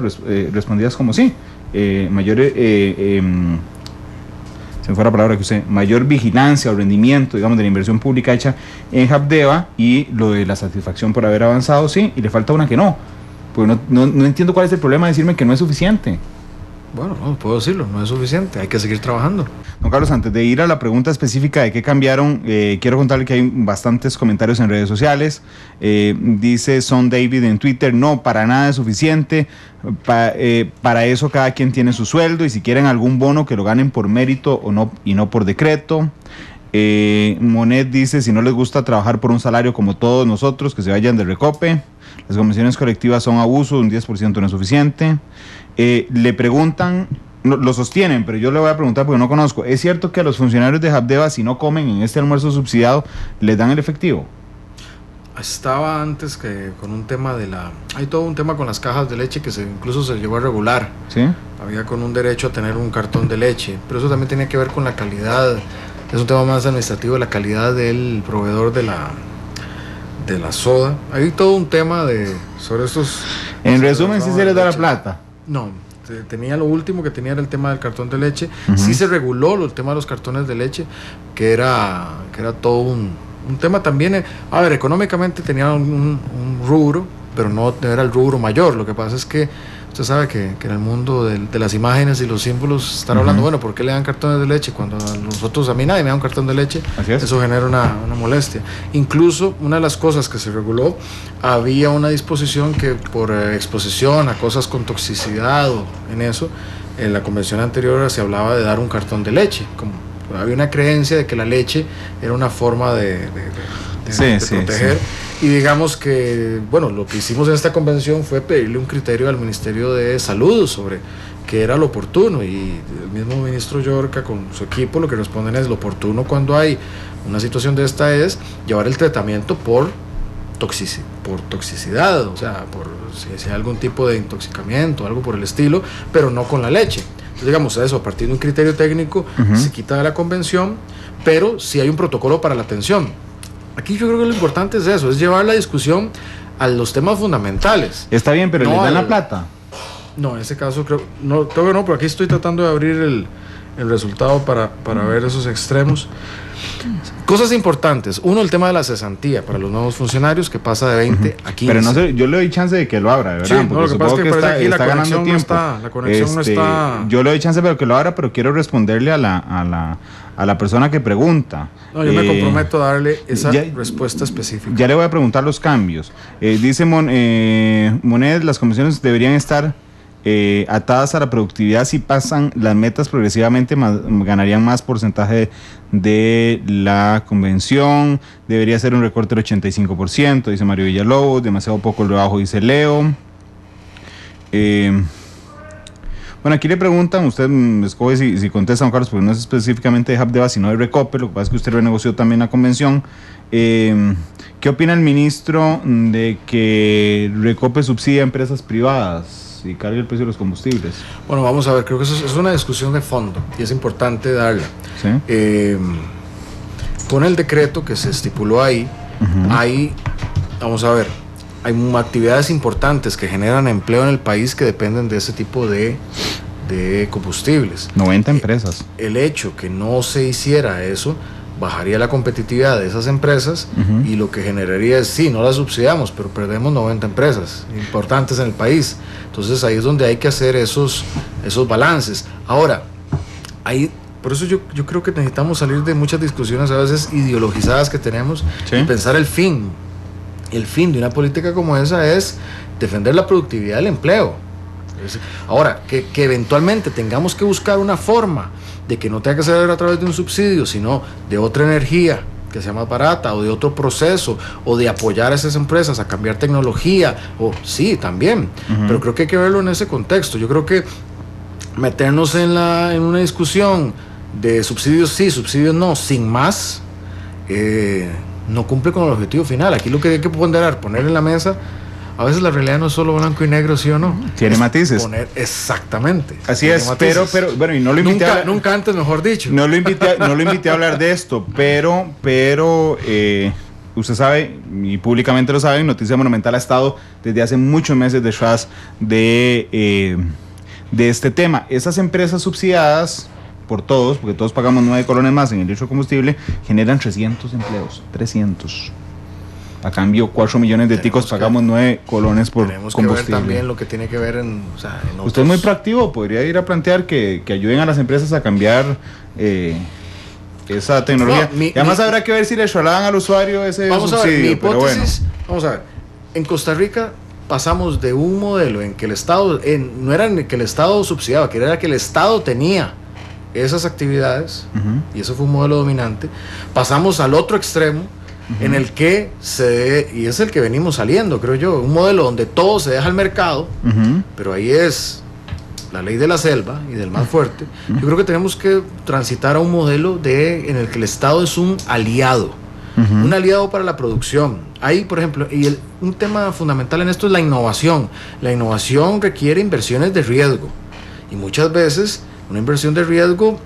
respondidas como sí. Se me fue la palabra que usé, mayor vigilancia o rendimiento, digamos, de la inversión pública hecha en Habdeba, y lo de la satisfacción por haber avanzado, sí, y le falta una que no. Pues no entiendo cuál es el problema de decirme que no es suficiente. Bueno, no puedo decirlo, no es suficiente, hay que seguir trabajando. Don Carlos, antes de ir a la pregunta específica de qué cambiaron, quiero contarle que hay bastantes comentarios en redes sociales. Dice Son David en Twitter, no, para nada es suficiente. Para eso cada quien tiene su sueldo, y si quieren algún bono que lo ganen por mérito o no, y no por decreto. Monet dice, si no les gusta trabajar por un salario como todos nosotros, que se vayan de Recope. Las convenciones colectivas son abuso, un 10% no es suficiente. Le preguntan, lo sostienen, pero yo le voy a preguntar porque no conozco, ¿es cierto que a los funcionarios de Habdeba, si no comen en este almuerzo subsidiado, les dan el efectivo? Estaba antes que con un tema hay todo un tema con las cajas de leche que incluso se llegó a regular. ¿Sí? Había con un derecho a tener un cartón de leche, pero eso también tenía que ver con la calidad. Es un tema más administrativo, la calidad del proveedor de la soda. Hay todo un tema sobre estos... En resumen, ¿sí se les da la plata? No, tenía lo último que tenía era el tema del cartón de leche. Sí se reguló el tema de los cartones de leche, que era todo un tema también. A ver, económicamente tenía un rubro, pero no era el rubro mayor. Lo que pasa es que usted sabe que en el mundo de las imágenes y los símbolos están hablando, bueno, ¿por qué le dan cartones de leche? Cuando a mí nadie me da un cartón de leche, eso genera una molestia. Incluso una de las cosas que se reguló, había una disposición que por exposición a cosas con toxicidad o en eso, en la convención anterior se hablaba de dar un cartón de leche, como había una creencia de que la leche era una forma de proteger. Y digamos que, bueno, lo que hicimos en esta convención fue pedirle un criterio al Ministerio de Salud sobre qué era lo oportuno, y el mismo ministro Llorca con su equipo lo que responden es: lo oportuno cuando hay una situación de esta es llevar el tratamiento por toxicidad, o sea, si hay algún tipo de intoxicamiento, algo por el estilo, pero no con la leche. Entonces, digamos, eso, a partir de un criterio técnico, se quita de la convención, pero sí hay un protocolo para la atención. Aquí yo creo que lo importante es eso, es llevar la discusión a los temas fundamentales. Está bien, pero ¿les dan la plata? No, en ese caso creo que no, pero aquí estoy tratando de abrir el resultado para ver esos extremos. Cosas importantes. Uno, el tema de la cesantía para los nuevos funcionarios, que pasa de 20 a 15. Pero no sé, yo le doy chance de que lo abra, ¿verdad? Sí, no, lo que pasa es que está ganando tiempo. La conexión no está... Yo le doy chance de que lo abra, pero quiero responderle a la persona que pregunta. No, yo me comprometo a darle esa respuesta específica. Ya le voy a preguntar los cambios. Dice Monet, las convenciones deberían estar atadas a la productividad. Si pasan las metas progresivamente, ganarían más porcentaje de la convención. Debería ser un recorte del 85%, dice Mario Villalobos. Demasiado poco el rebajo, dice Leo. Bueno, aquí le preguntan, usted escoge si contesta, don Carlos, porque no es específicamente de Habdeba, sino de Recope. Lo que pasa es que usted renegoció también la convención. ¿Qué opina el ministro de que Recope subsidia a empresas privadas y cargue el precio de los combustibles? Bueno, vamos a ver, creo que eso es una discusión de fondo y es importante darla. ¿Sí? Con el decreto que se estipuló ahí, hay vamos a ver, hay actividades importantes que generan empleo en el país que dependen de ese tipo de combustibles. 90 empresas. El hecho que no se hiciera eso bajaría la competitividad de esas empresas y lo que generaría es, sí, no las subsidiamos, pero perdemos 90 empresas importantes en el país. Entonces ahí es donde hay que hacer esos balances. Ahora, por eso yo creo que necesitamos salir de muchas discusiones a veces ideologizadas que tenemos y pensar el fin. El fin de una política como esa es defender la productividad del empleo. Ahora, que eventualmente tengamos que buscar una forma de que no tenga que ser a través de un subsidio, sino de otra energía que sea más barata, o de otro proceso, o de apoyar a esas empresas a cambiar tecnología, sí, también, pero creo que hay que verlo en ese contexto. Yo creo que meternos en una discusión de subsidios sí, subsidios no, sin más, no cumple con el objetivo final. Aquí lo que hay que ponderar, poner en la mesa, a veces la realidad no es solo blanco y negro, sí o no. Tiene matices. Exactamente. Así es, pero bueno, y no lo invité nunca antes, mejor dicho. No lo invité a hablar de esto, pero usted sabe, y públicamente lo sabe, Noticia Monumental ha estado desde hace muchos meses detrás de este tema. Esas empresas subsidiadas por todos, porque todos pagamos 9 colones más en el litro de combustible, generan 300 empleos, 300. A cambio, 4 millones de ticos pagamos 9 colones por combustible. Tenemos que ver también lo que tiene que ver en otros... Usted es muy proactivo, podría ir a plantear que ayuden a las empresas a cambiar esa tecnología. Y además habrá que ver si le trasladan al usuario ese vamos subsidio. A ver, mi hipótesis, vamos a ver, en Costa Rica pasamos de un modelo en que el Estado, no era que el Estado subsidiaba, que era que el Estado tenía esas actividades, y eso fue un modelo dominante. Pasamos al otro extremo, en el que y es el que venimos saliendo, creo yo, un modelo donde todo se deja al mercado, pero ahí es la ley de la selva y del más fuerte. Yo creo que tenemos que transitar a un modelo en el que el Estado es un aliado, un aliado para la producción. Ahí, por ejemplo, un tema fundamental en esto es la innovación. La innovación requiere inversiones de riesgo, y muchas veces una inversión de riesgo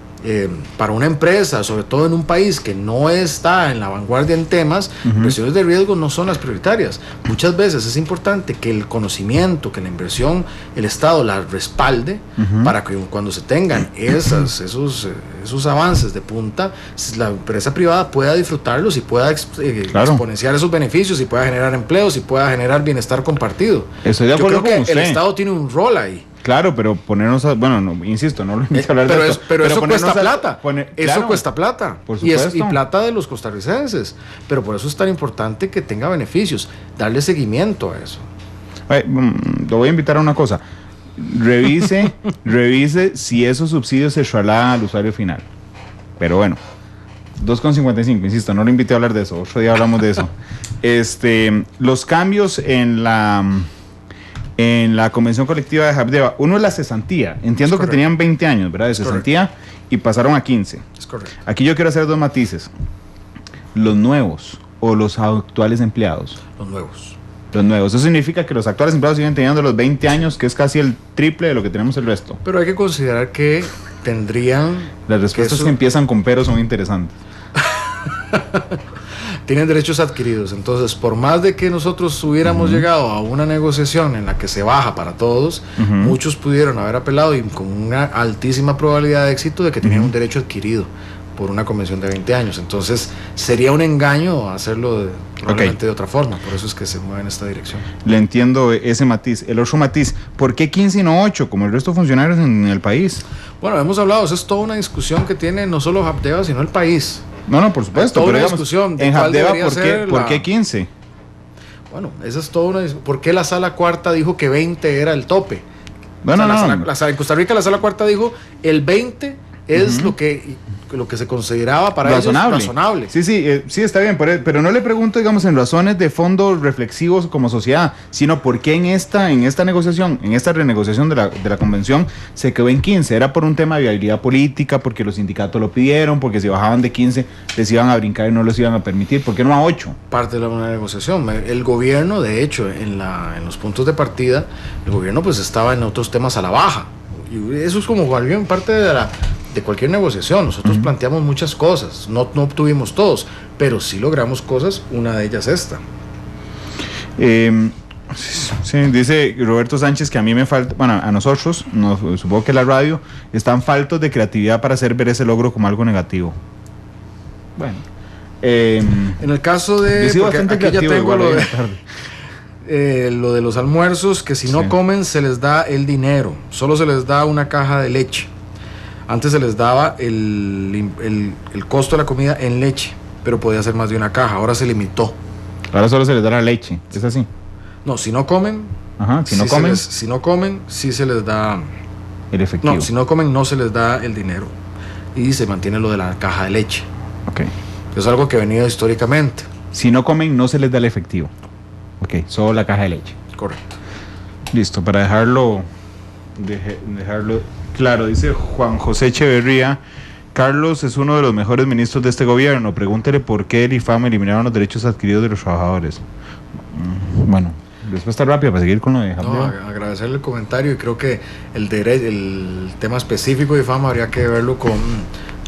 para una empresa, sobre todo en un país que no está en la vanguardia en temas, inversiones de riesgo no son las prioritarias. Muchas veces es importante que el conocimiento, que la inversión, el Estado la respalde, para que cuando se tengan esos avances de punta, la empresa privada pueda disfrutarlos y pueda exponenciar esos beneficios, y pueda generar empleos y pueda generar bienestar compartido. Estoy de acuerdo con usted. El Estado tiene un rol ahí. Claro, pero ponernos insisto, no lo invito a hablar de esto. Pero eso cuesta plata. Eso cuesta plata. Por supuesto. Y plata de los costarricenses. Pero por eso es tan importante que tenga beneficios. Darle seguimiento a eso. Lo voy a invitar a una cosa. Revise si esos subsidios se trasladan al usuario final. Pero bueno, 2,55, insisto, no lo invité a hablar de eso. Otro día hablamos de eso. Los cambios en la convención colectiva de Habdeba, uno es la cesantía. Entiendo que tenían 20 años, ¿verdad? De cesantía, y pasaron a 15. Es correcto. Aquí yo quiero hacer dos matices. ¿Los nuevos o los actuales empleados? Los nuevos. Los nuevos. Eso significa que los actuales empleados siguen teniendo los 20 años, que es casi el triple de lo que tenemos el resto. Pero hay que considerar que tendrían... Las respuestas que empiezan con pero son interesantes. Tienen derechos adquiridos. Entonces, por más de que nosotros hubiéramos llegado a una negociación en la que se baja para todos, muchos pudieron haber apelado, y con una altísima probabilidad de éxito, de que tenían un derecho adquirido por una convención de 20 años. Entonces, sería un engaño hacerlo probablemente de otra forma. Por eso es que se mueve en esta dirección. Le entiendo ese matiz. El otro matiz, ¿por qué 15 y no 8, como el resto de funcionarios en el país? Bueno, hemos hablado, eso es toda una discusión que tiene no solo Habdeba, sino el país. No, por supuesto. Toda una discusión de en Habdeba, ¿por qué 15? Bueno, esa es toda una discusión. ¿Por qué la Sala Cuarta dijo que 20 era el tope? Bueno, en Costa Rica la Sala Cuarta dijo el 20 es lo que se consideraba para ellos razonable. Sí, está bien, pero no le pregunto, digamos, en razones de fondo reflexivos como sociedad, sino por qué en esta negociación, en esta renegociación de la convención, se quedó en 15. ¿Era por un tema de viabilidad política, porque los sindicatos lo pidieron, porque si bajaban de 15 les iban a brincar y no les iban a permitir? ¿Por qué no a 8? Parte de la negociación. El gobierno, de hecho, en los puntos de partida, el gobierno pues estaba en otros temas a la baja. Y eso es como en parte de cualquier negociación. Nosotros planteamos muchas cosas, no obtuvimos todos, pero sí logramos cosas, una de ellas esta. Sí, dice Roberto Sánchez que a mí me falta, bueno, a nosotros, supongo que la radio, están faltos de creatividad para hacer ver ese logro como algo negativo. Bueno. En el caso de... Porque aquí ya tengo lo de los almuerzos, que si no comen se les da el dinero, solo se les da una caja de leche. Antes se les daba el costo de la comida en leche, pero podía ser más de una caja, ahora se limitó. Ahora solo se les da la leche, ¿es así? No, si no comen... Ajá, si no comen... Si no comen, sí se les da... El efectivo. No, si no comen, no se les da el dinero. Y se mantiene lo de la caja de leche. Ok. Es algo que ha venido históricamente. Si no comen, no se les da el efectivo. Ok, solo la caja de leche. Correcto. Listo, para dejarlo claro, dice Juan José Echeverría: Carlos es uno de los mejores ministros de este gobierno. Pregúntele por qué el IFAM eliminaron los derechos adquiridos de los trabajadores. Bueno, respuesta rápida para seguir con lo de agradecerle el comentario, y creo que el tema específico de IFAM habría que verlo con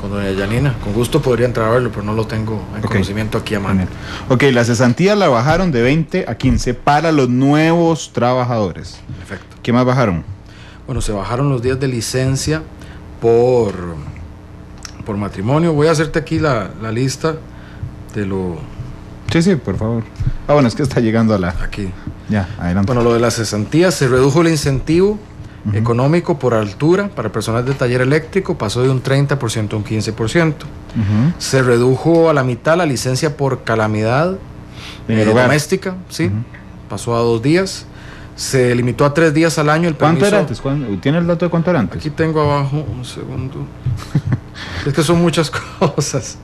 doña Yanina. Con gusto podría entrar a verlo, pero no lo tengo en conocimiento aquí a mano. Ok, la cesantía la bajaron de 20 a 15 para los nuevos trabajadores. Perfecto. ¿Qué más bajaron? Bueno, se bajaron los días de licencia por matrimonio. Voy a hacerte aquí la lista de lo... Sí, por favor. Bueno, es que está llegando a la... Aquí. Ya, adelante. Bueno, lo de las cesantías, se redujo el incentivo económico por altura para el personal de taller eléctrico, pasó de un 30% a un 15%. Se redujo a la mitad la licencia por calamidad doméstica, ¿sí? Pasó a 2 días. Se limitó a 3 días al año el permiso. ¿Cuánto era antes? ¿Tiene el dato de cuánto era antes? Aquí tengo abajo, un segundo. Es que son muchas cosas.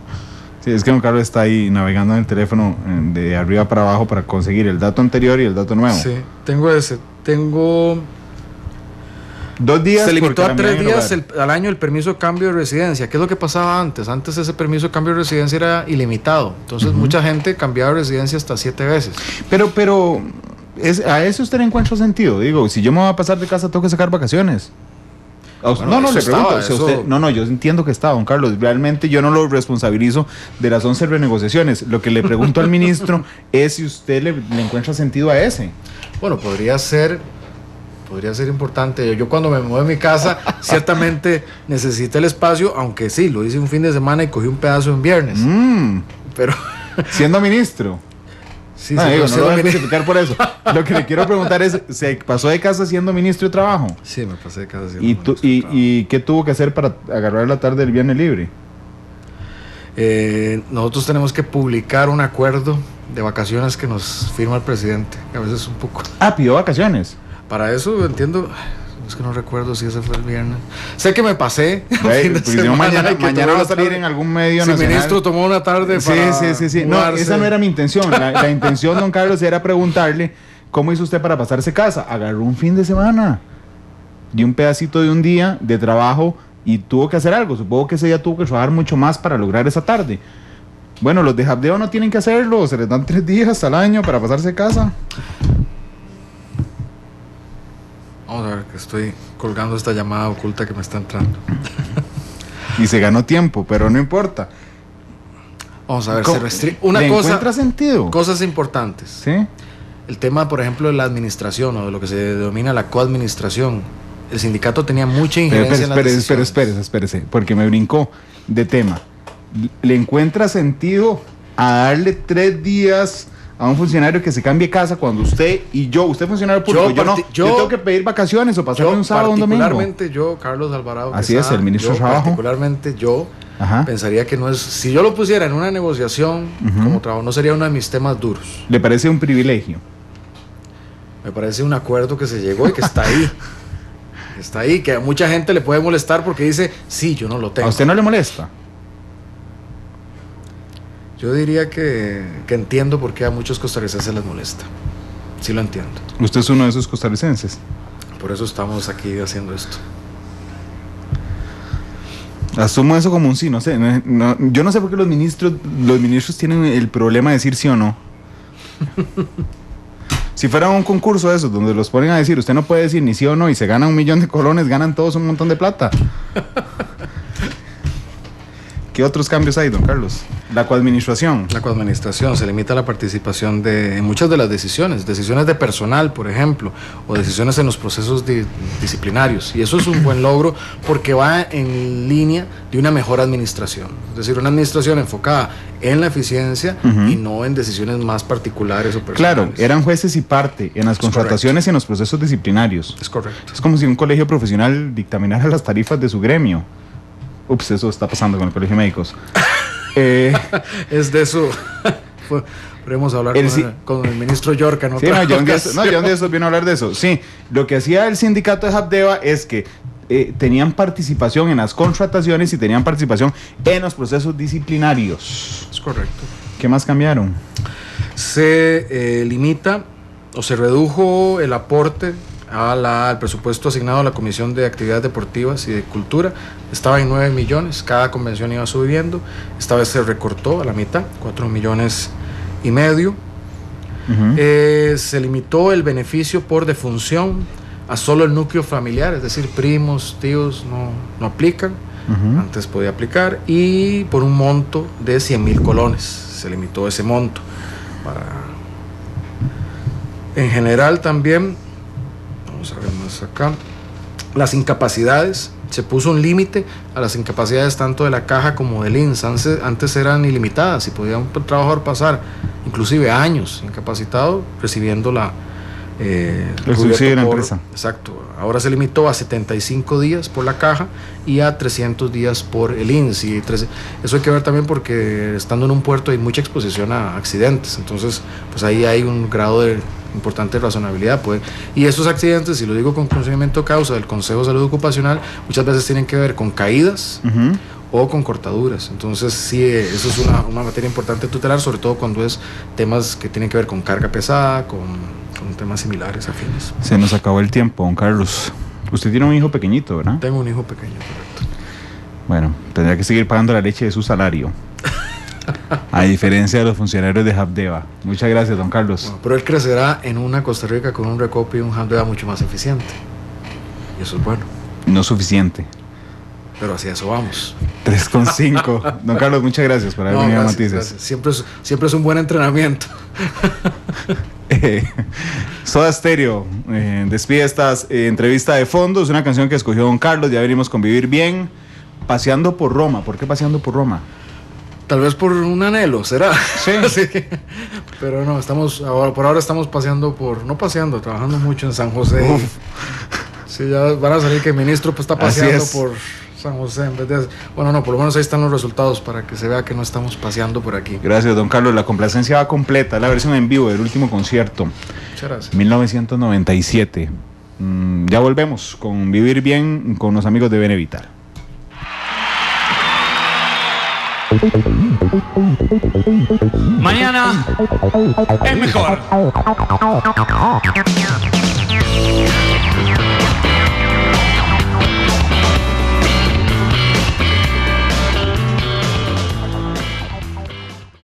Sí, es que don Carlos está ahí navegando en el teléfono de arriba para abajo para conseguir el dato anterior y el dato nuevo. Sí, tengo ese. Tengo... 2 días. Se limitó a 3 días al año el permiso de cambio de residencia. ¿Qué es lo que pasaba antes? Antes ese permiso de cambio de residencia era ilimitado. Entonces mucha gente cambiaba de residencia hasta 7 veces. Pero a eso usted le encuentra sentido. Digo, si yo me voy a pasar de casa, tengo que sacar vacaciones. Bueno, le pregunto. Yo entiendo que está, don Carlos. Realmente yo no lo responsabilizo de las 11 renegociaciones. Lo que le pregunto al ministro es si usted le encuentra sentido a ese. Bueno, podría ser importante. Yo cuando me mudé de mi casa, ciertamente necesité el espacio, aunque sí, lo hice un fin de semana y cogí un pedazo en viernes. Pero... Siendo ministro. Sí, no lo voy a justificar por eso. Lo que le quiero preguntar es, ¿se pasó de casa siendo ministro de trabajo? Sí, me pasé de casa siendo ministro de trabajo. ¿Y qué tuvo que hacer para agarrar la tarde del viernes libre? Nosotros tenemos que publicar un acuerdo de vacaciones que nos firma el presidente, que a veces es un poco... ¿Pidió vacaciones? Para eso entiendo... Es que no recuerdo si ese fue el viernes. Sé que me pasé. Mañana va a salir en algún medio nacional. El ministro tomó una tarde para... Sí. No, esa no era mi intención. La intención, don Carlos, era preguntarle cómo hizo usted para pasarse casa. Agarró un fin de semana y un pedacito de un día de trabajo y tuvo que hacer algo. Supongo que ese día tuvo que trabajar mucho más para lograr esa tarde. Bueno, los de Habdeo no tienen que hacerlo. Se les dan 3 días al año para pasarse casa. Vamos a ver, que estoy colgando esta llamada oculta que me está entrando. Y se ganó tiempo, pero no importa. Vamos a ver, se restringe. Una cosa. ¿Encuentra sentido? Cosas importantes. ¿Sí? El tema, por ejemplo, de la administración o de lo que se denomina la coadministración. El sindicato tenía mucha injerencia en las decisiones. Espérese, porque me brincó de tema. ¿Le encuentra sentido a darle 3 días a un funcionario que se cambie casa cuando usted funcionario público, yo tengo que pedir vacaciones o pasar un sábado o un domingo? Particularmente yo, Carlos Alvarado, así es, el ministro de Trabajo. Particularmente yo pensaría que no es, si yo lo pusiera en una negociación como trabajo, no sería uno de mis temas duros. ¿Le parece un privilegio? Me parece un acuerdo que se llegó y que está ahí. Está ahí, que a mucha gente le puede molestar porque dice, sí, yo no lo tengo. ¿A usted no le molesta? Yo diría que entiendo por qué a muchos costarricenses les molesta. Sí lo entiendo. ¿Usted es uno de esos costarricenses? Por eso estamos aquí haciendo esto. Asumo eso como un sí, no sé. Yo no sé por qué los ministros tienen el problema de decir sí o no. Si fuera un concurso de esos, donde los ponen a decir, usted no puede decir ni sí o no, y se gana 1 millón de colones, ganan todos un montón de plata. ¿Qué otros cambios hay, don Carlos? La coadministración. La coadministración, se limita la participación en muchas de las decisiones de personal, por ejemplo, o decisiones en los procesos disciplinarios. Y eso es un buen logro porque va en línea de una mejor administración. Es decir, una administración enfocada en la eficiencia y no en decisiones más particulares o personales. Claro, eran jueces y parte en las contrataciones y en los procesos disciplinarios. Es correcto. Es como si un colegio profesional dictaminara las tarifas de su gremio. Ups, eso está pasando con el colegio de médicos. Es de eso. Podríamos hablar con el ministro Yorca, ¿no? Sí, yo un día estoy viendo hablar de eso. Sí, lo que hacía el sindicato de Habdeba es que tenían participación en las contrataciones y tenían participación en los procesos disciplinarios. Es correcto. ¿Qué más cambiaron? Se limita o se redujo el aporte al presupuesto asignado a la Comisión de Actividades Deportivas y de Cultura. Estaba en 9 millones, cada convención iba subiendo. Esta vez se recortó a la mitad, 4,5 millones. Se limitó el beneficio por defunción a solo el núcleo familiar, es decir, primos, tíos no aplican. Antes podía aplicar, y por un monto de 100,000 colones se limitó ese monto. En general también, vamos a ver más acá, las incapacidades, se puso un límite a las incapacidades tanto de la Caja como del INS. Antes eran ilimitadas y podía un trabajador pasar inclusive años incapacitado recibiendo el subsidio de la empresa. Exacto. Ahora se limitó a 75 días por la Caja y a 300 días por el INS. Eso hay que ver también porque estando en un puerto hay mucha exposición a accidentes. Entonces, pues ahí hay un grado de importante razonabilidad. Y estos accidentes, si lo digo con conocimiento de causa del Consejo de Salud Ocupacional, muchas veces tienen que ver con caídas o con cortaduras. Entonces, sí, eso es una materia importante tutelar, sobre todo cuando es temas que tienen que ver con carga pesada, con temas similares, afines. Se nos acabó el tiempo, don Carlos. Usted tiene un hijo pequeñito, ¿verdad? Tengo un hijo pequeño, correcto. Bueno, tendría que seguir pagando la leche de su salario. A diferencia de los funcionarios de Habdeba. Muchas gracias, don Carlos. Bueno, pero él crecerá en una Costa Rica con un Recope y un Habdeba mucho más eficiente. Y eso es bueno. No suficiente. Pero hacia eso vamos. 3,5. Don Carlos, muchas gracias por haber venido a Noticias. Siempre es un buen entrenamiento. Soda Stereo despide esta entrevista de fondo. Es una canción que escogió don Carlos. Ya venimos con Vivir Bien. Paseando por Roma. ¿Por qué paseando por Roma? Tal vez por un anhelo, ¿será? Sí. Sí. Pero no, por ahora estamos trabajando mucho en San José. Sí, ya van a salir que el ministro pues, está paseando por San José en vez de... Bueno, no, por lo menos ahí están los resultados para que se vea que no estamos paseando por aquí. Gracias, don Carlos. La complacencia va completa, la versión en vivo del último concierto. Muchas gracias. 1997. Ya volvemos con Vivir Bien con los amigos de Benevital. Mañana es mejor.